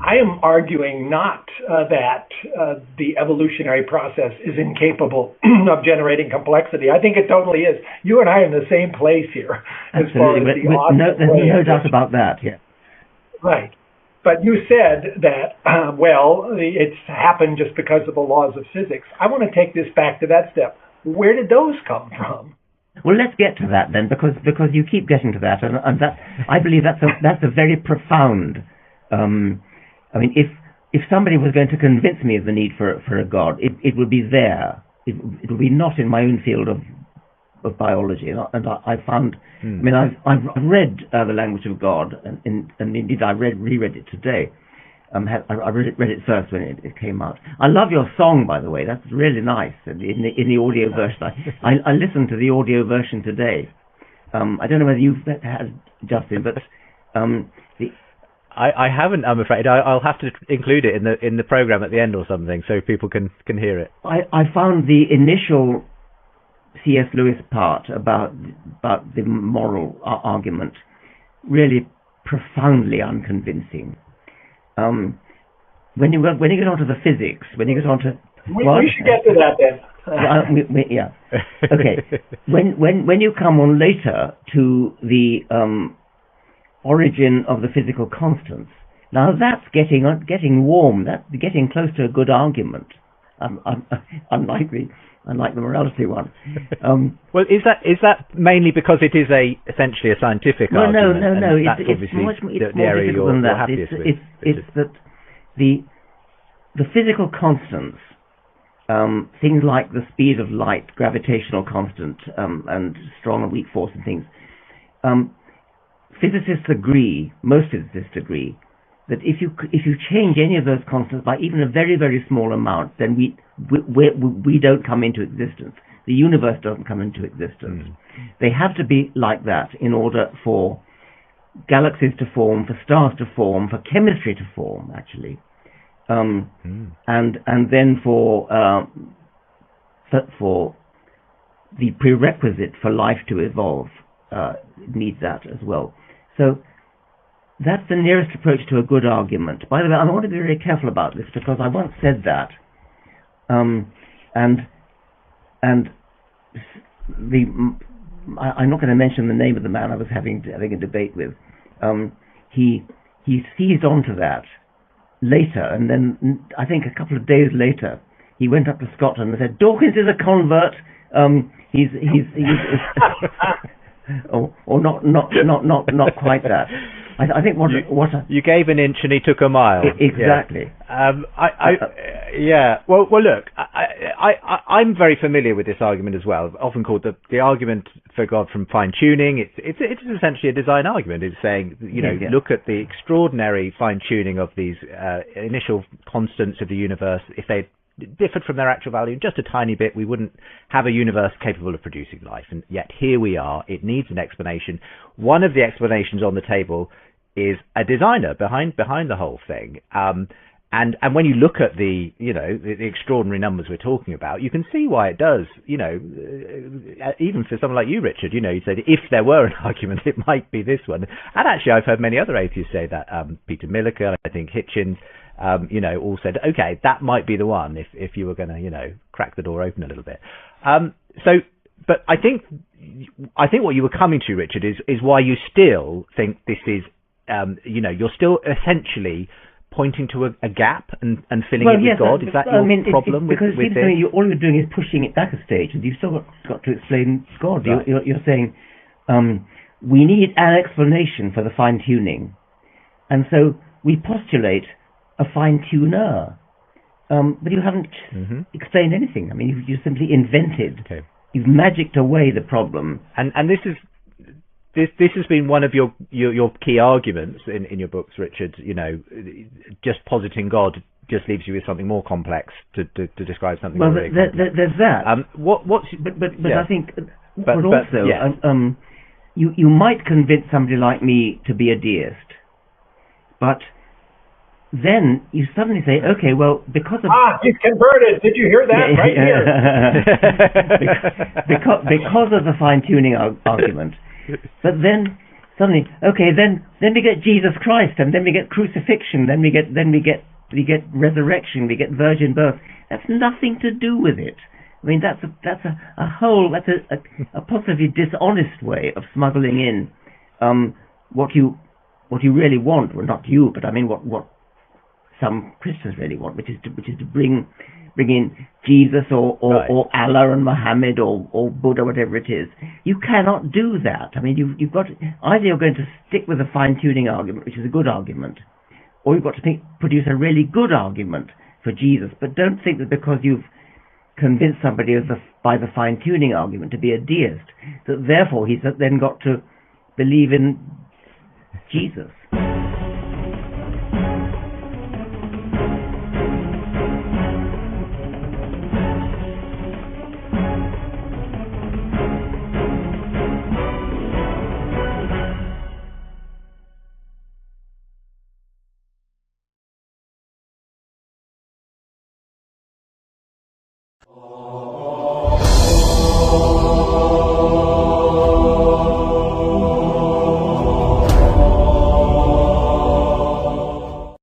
I am arguing not that the evolutionary process is incapable of generating complexity. I think it totally is. You and I are in the same place here. As far as the there's no doubt about that, yeah. Right. But you said that, it's happened just because of the laws of physics. I want to take this back to that step. Where did those come from? Well, let's get to that then, because you keep getting to that, and that, I believe that's a very profound. I mean, if somebody was going to convince me of the need for a God, it would be there. It would be not in my own field of biology, and I found. I mean, I've read The Language of God, and indeed I reread it today. I read it first when it came out. I love your song, by the way. That's really nice. In the audio version, I listened to the audio version today. I don't know whether you've had, Justin, but I haven't. I'm afraid I'll have to include it in the program at the end or something, so people can hear it. I found the initial C.S. Lewis part about the moral argument really profoundly unconvincing. When you get onto the physics, when you get onto we should get to that then. Yeah. Okay. When you come on later to the origin of the physical constants, now that's getting warm. That's getting close to a good argument. Unlike the morality one. Well, is that mainly because it is essentially a scientific argument? No. It's much more difficult than that. It's that the physical constants, things like the speed of light, gravitational constant, and strong and weak force and things. Most physicists agree, that if you change any of those constants by even a very, very small amount, then we don't come into existence. The universe doesn't come into existence. They have to be like that in order for galaxies to form, for stars to form, for chemistry to form, actually, and then for the prerequisite for life to evolve needs that as well. So that's the nearest approach to a good argument. By the way, I want to be very careful about this, because I once said that, I'm not going to mention the name of the man I was having a debate with. He seized onto that later, and then I think a couple of days later, he went up to Scotland and said, "Dawkins is a convert. He's or not quite that." I think what you gave an inch and he took a mile. Exactly. Yeah. Well, look, I'm very familiar with this argument as well. Often called the argument for God from fine tuning. It's essentially a design argument. It's saying, look at the extraordinary fine tuning of these initial constants of the universe. If they differed from their actual value just a tiny bit, we wouldn't have a universe capable of producing life. And yet here we are. It needs an explanation. One of the explanations on the table is a designer behind the whole thing. And when you look at the extraordinary numbers we're talking about, you can see why it does. Even for someone like you, Richard, you said if there were an argument, it might be this one. And actually, I've heard many other atheists say that. Peter Millikan, I think Hitchens, all said, okay, that might be the one if you were going to, crack the door open a little bit. But I think what you were coming to, Richard, is why you still think this is, you're still essentially pointing to a gap and filling it with God. Is that your problem with this? Because all you're doing is pushing it back a stage, and you've still got to explain God. Right. You're saying we need an explanation for the fine-tuning, and so we postulate a fine-tuner. But you haven't explained anything. I mean, you simply invented. Okay. You've magicked away the problem. And this has been one of your key arguments in your books, Richard. Just positing God just leaves you with something more complex to describe something. Well, there's that. I think, you might convince somebody like me to be a deist, but then you suddenly say, okay, well, because of... he's converted. Did you hear that? Right here. because of the fine-tuning argument. But then suddenly, okay, then we get Jesus Christ, and then we get crucifixion, then we get resurrection, we get virgin birth. That's nothing to do with it. I mean, that's a possibly dishonest way of smuggling in what you really want. Well, not you, but I mean what some Christians really want, which is to bring in Jesus or Allah and Muhammad or Buddha, whatever it is. You cannot do that. I mean, you've got either you're going to stick with a fine-tuning argument, which is a good argument, or you've got to produce a really good argument for Jesus. But don't think that because you've convinced somebody by the fine-tuning argument to be a deist, that therefore he's then got to believe in Jesus.